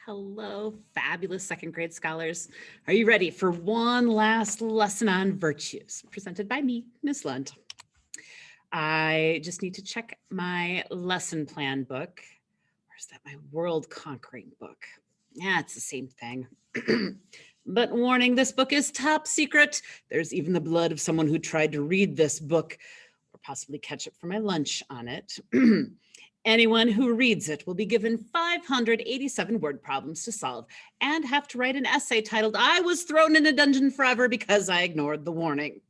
Hello, fabulous second grade scholars. Are you ready for one last lesson on virtues presented by me, Miss Lund? I just need to check my lesson plan book. Where's that? My world conquering book. Yeah, it's the same thing. But warning, this book is top secret. There's even the blood of someone who tried to read this book or possibly catch up for my lunch on it. Anyone who reads it will be given 587 word problems to solve and have to write an essay titled, "I was thrown in a dungeon forever because I ignored the warning."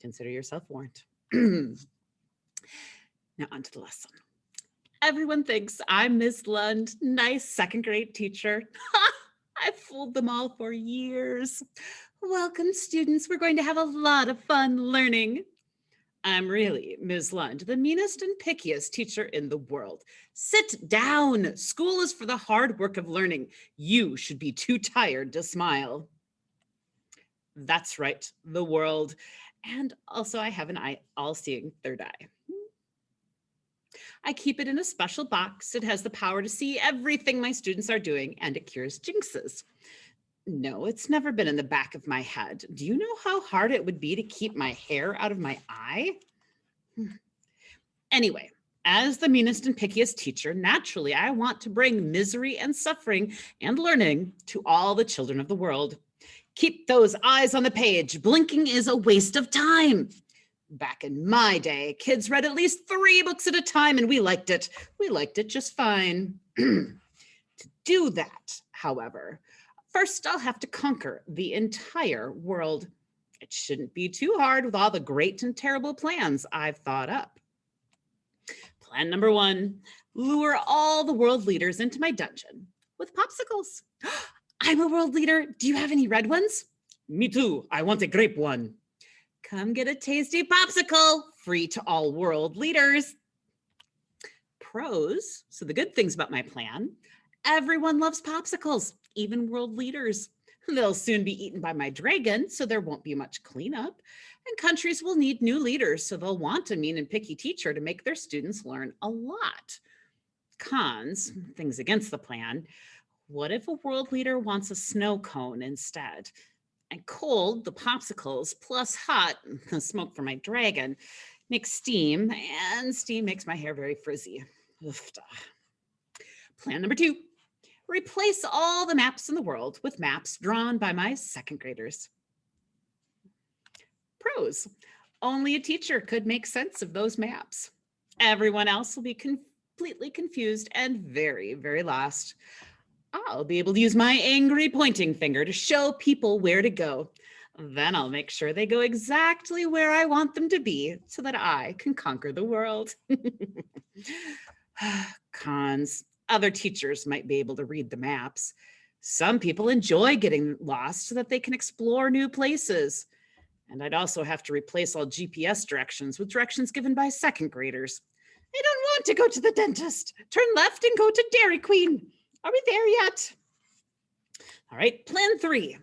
Consider yourself warned. Now on to the lesson. Everyone thinks I'm Miss Lund, nice second grade teacher. I've fooled them all for years. Welcome, students. We're going to have a lot of fun learning. I'm really Ms. Lund, the meanest and pickiest teacher in the world. Sit down. School is for the hard work of learning. You should be too tired to smile. That's right, the world. And also I have an all-seeing third eye. I keep it in a special box. It has the power to see everything my students are doing, and it cures jinxes. No, it's never been in the back of my head. Do you know how hard it would be to keep my hair out of my eye? Anyway, as the meanest and pickiest teacher, naturally, I want to bring misery and suffering and learning to all the children of the world. Keep those eyes on the page. Blinking is a waste of time. Back in my day, kids read at least 3 books at a time, and we liked it. We liked it just fine. To do that, however, first I'll have to conquer the entire world. It shouldn't be too hard with all the great and terrible plans I've thought up. Plan number 1, lure all the world leaders into my dungeon with popsicles. I'm a world leader. Do you have any red ones? Me too. I want a grape one. Come get a tasty popsicle, free to all world leaders. Pros, so the good things about my plan: everyone loves popsicles, even world leaders. They'll soon be eaten by my dragon, so there won't be much cleanup. And countries will need new leaders, so they'll want a mean and picky teacher to make their students learn a lot. Cons, things against the plan: what if a world leader wants a snow cone instead? And cold, the popsicles, plus hot, the smoke from my dragon, makes steam, and steam makes my hair very frizzy. Plan number 2, replace all the maps in the world with maps drawn by my second graders. Pros, only a teacher could make sense of those maps. Everyone else will be completely confused and very, very lost. I'll be able to use my angry pointing finger to show people where to go. Then I'll make sure they go exactly where I want them to be so that I can conquer the world. Cons, other teachers might be able to read the maps. Some people enjoy getting lost so that they can explore new places. And I'd also have to replace all GPS directions with directions given by second graders. I don't want to go to the dentist. Turn left and go to Dairy Queen. Are we there yet? All right, plan 3.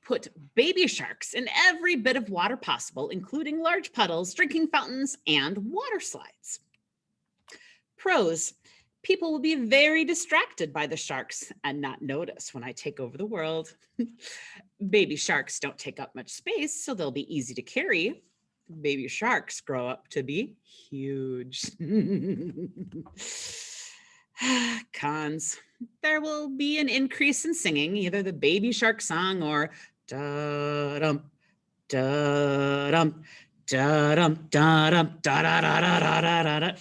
Put baby sharks in every bit of water possible, including large puddles, drinking fountains, and water slides. Pros, people will be very distracted by the sharks and not notice when I take over the world. Baby sharks don't take up much space, so they'll be easy to carry. Baby sharks grow up to be huge. Cons, there will be an increase in singing, either the baby shark song or da-dum, da-dum, da-dum, da-dum, da-da-da-da-da-da-da.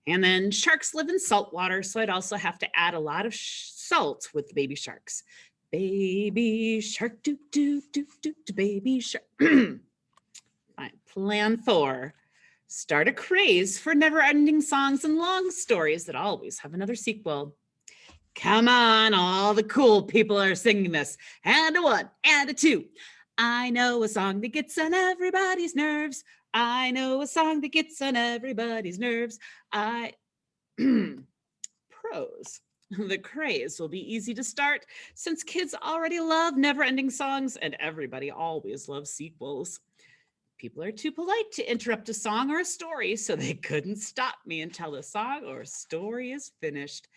And then sharks live in salt water, so I'd also have to add a lot of salt with the baby sharks. Baby shark, do, do, do, do, do, baby shark. Fine. Plan 4. Start a craze for never-ending songs and long stories that always have another sequel. Come on, all the cool people are singing this. And a 1, and a 2. I know a song that gets on everybody's nerves. I know a song that gets on everybody's nerves. Pros. The craze will be easy to start since kids already love never-ending songs and everybody always loves sequels. People are too polite to interrupt a song or a story, so they couldn't stop me until the song or story is finished,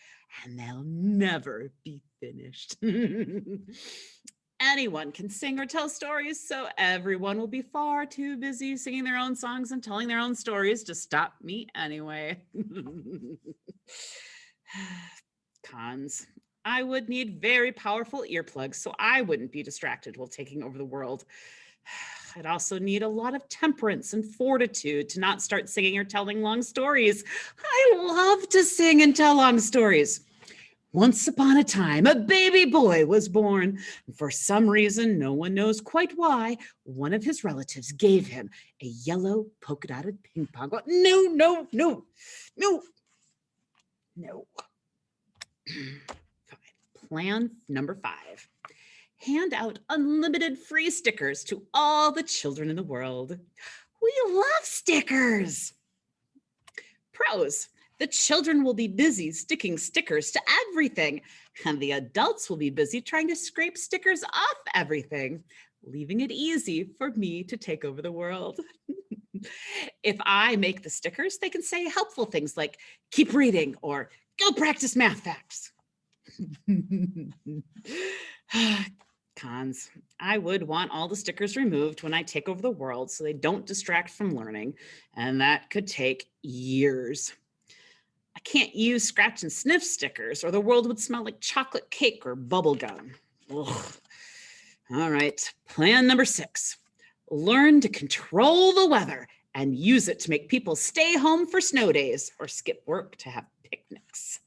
and they'll never be finished. Anyone can sing or tell stories, so everyone will be far too busy singing their own songs and telling their own stories to stop me anyway. Cons. I would need very powerful earplugs so I wouldn't be distracted while taking over the world. I'd also need a lot of temperance and fortitude to not start singing or telling long stories. I love to sing and tell long stories. Once upon a time, a baby boy was born. For some reason, no one knows quite why, one of his relatives gave him a yellow polka-dotted ping pong ball. No. Fine. Plan number 5. Hand out unlimited free stickers to all the children in the world. We love stickers. Pros. The children will be busy sticking stickers to everything, and the adults will be busy trying to scrape stickers off everything, leaving it easy for me to take over the world. If I make the stickers, they can say helpful things like, keep reading, or go practice math facts. Cons. I would want all the stickers removed when I take over the world so they don't distract from learning, and that could take years. I can't use scratch and sniff stickers or the world would smell like chocolate cake or bubble gum. Ugh. All right, plan number 6. Learn to control the weather and use it to make people stay home for snow days or skip work to have picnics.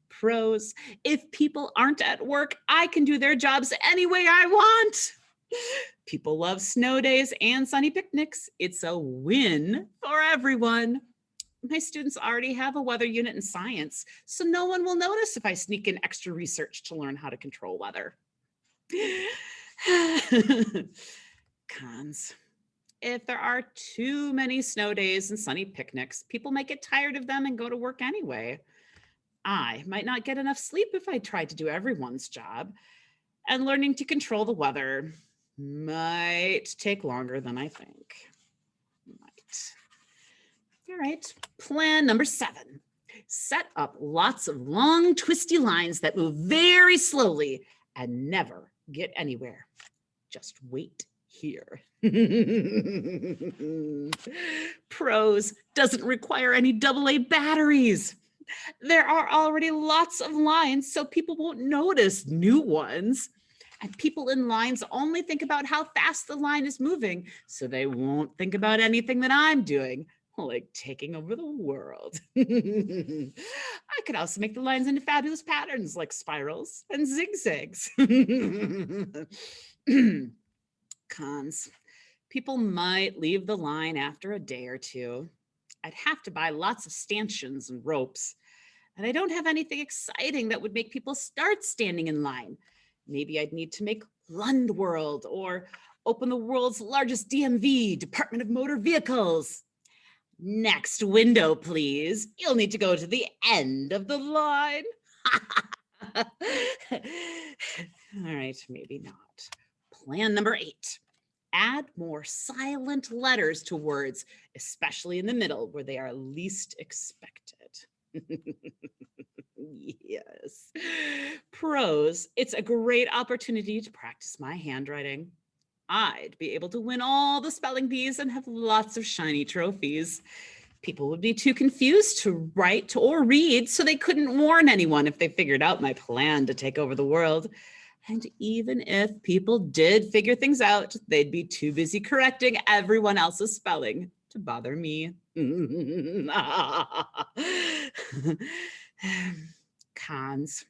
Pros. If people aren't at work, I can do their jobs any way I want. People love snow days and sunny picnics. It's a win for everyone. My students already have a weather unit in science, so no one will notice if I sneak in extra research to learn how to control weather. Cons. If there are too many snow days and sunny picnics, people might get tired of them and go to work anyway. I might not get enough sleep if I tried to do everyone's job, and learning to control the weather might take longer than I think. All right, plan number 7. Set up lots of long, twisty lines that move very slowly and never get anywhere. Just wait here. Pros. Doesn't require any AA batteries. There are already lots of lines, so people won't notice new ones. And people in lines only think about how fast the line is moving, so they won't think about anything that I'm doing, like taking over the world. I could also make the lines into fabulous patterns like spirals and zigzags. Cons. People might leave the line after a day or two. I'd have to buy lots of stanchions and ropes. And I don't have anything exciting that would make people start standing in line. Maybe I'd need to make Lund World or open the world's largest DMV, Department of Motor Vehicles. Next window, please. You'll need to go to the end of the line. All right, maybe not. Plan number 8. Add more silent letters to words, especially in the middle where they are least expected. Yes. Pros. It's a great opportunity to practice my handwriting. I'd be able to win all the spelling bees and have lots of shiny trophies. People would be too confused to write or read, so they couldn't warn anyone if they figured out my plan to take over the world. And even if people did figure things out, they'd be too busy correcting everyone else's spelling to bother me. Cons.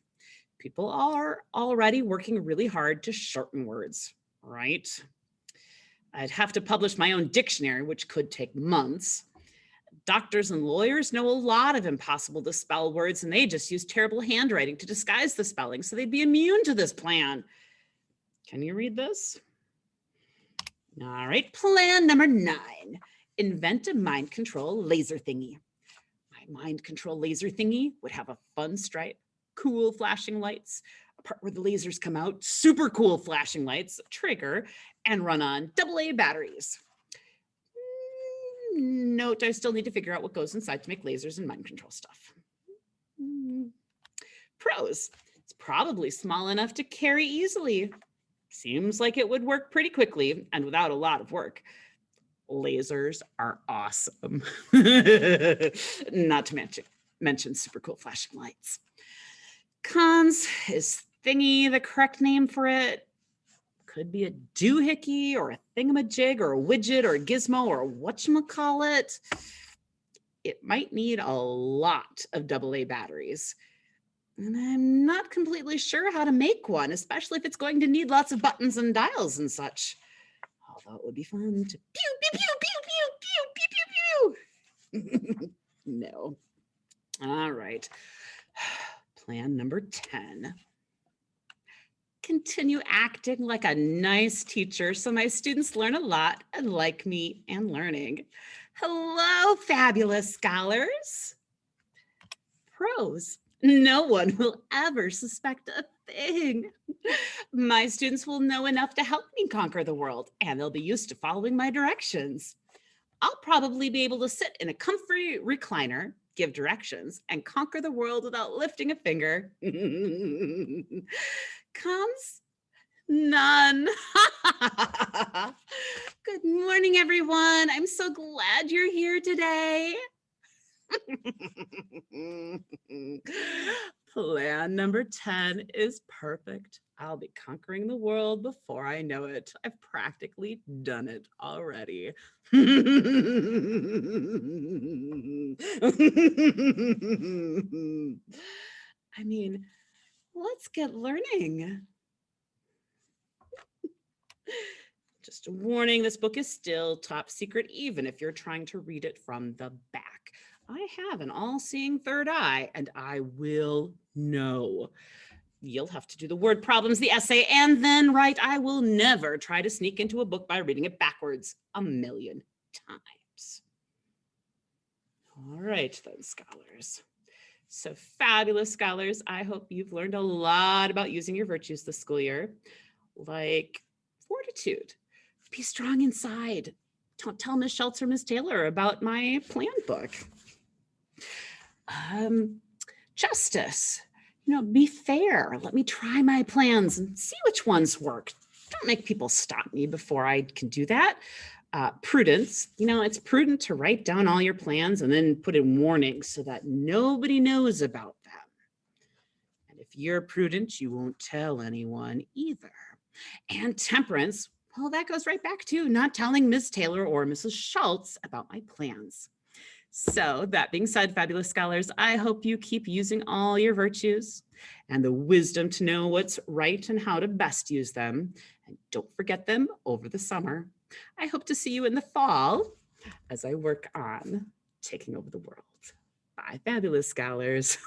People are already working really hard to shorten words, right? I'd have to publish my own dictionary, which could take months. Doctors and lawyers know a lot of impossible to spell words, and they just use terrible handwriting to disguise the spelling, so they'd be immune to this plan. Can you read this? All right, plan number 9. Invent a mind control laser thingy. My mind control laser thingy would have a fun stripe, cool flashing lights, a part where the lasers come out, super cool flashing lights, trigger, and run on AA batteries. Note, I still need to figure out what goes inside to make lasers and mind control stuff. Pros, it's probably small enough to carry easily. Seems like it would work pretty quickly and without a lot of work. Lasers are awesome. Not to mention super cool flashing lights. Cons, is thingy the correct name for it? Could be a doohickey or a thingamajig or a widget or a gizmo or whatchamacallit. It might need a lot of AA batteries. And I'm not completely sure how to make one, especially if it's going to need lots of buttons and dials and such. Although it would be fun to pew, pew, pew, pew, pew, pew, pew, pew, pew. No. All right. Plan number 10. Continue acting like a nice teacher so my students learn a lot and like me and learning. Hello, fabulous scholars. Pros. No one will ever suspect a thing. My students will know enough to help me conquer the world, and they'll be used to following my directions. I'll probably be able to sit in a comfy recliner, give directions, and conquer the world without lifting a finger. Cons? None. Good morning, everyone. I'm so glad you're here today. Plan number 10 is perfect. I'll be conquering the world before I know it. I've practically done it already. I mean, let's get learning. Just a warning, this book is still top secret, even if you're trying to read it from the back. I have an all-seeing third eye, and I will know. You'll have to do the word problems, the essay, and then write. I will never try to sneak into a book by reading it backwards 1,000,000 times. All right, then, scholars. So fabulous scholars, I hope you've learned a lot about using your virtues this school year, like fortitude. Be strong inside. Don't tell Miss Schultz or Miss Taylor about my plan book. Justice. Be fair. Let me try my plans and see which ones work. Don't make people stop me before I can do that. Prudence. It's prudent to write down all your plans and then put in warnings so that nobody knows about them. And if you're prudent, you won't tell anyone either. And temperance. Well, that goes right back to not telling Miss Taylor or Mrs. Schultz about my plans. So that being said, fabulous scholars, I hope you keep using all your virtues and the wisdom to know what's right and how to best use them. And don't forget them over the summer. I hope to see you in the fall as I work on taking over the world. Bye, fabulous scholars.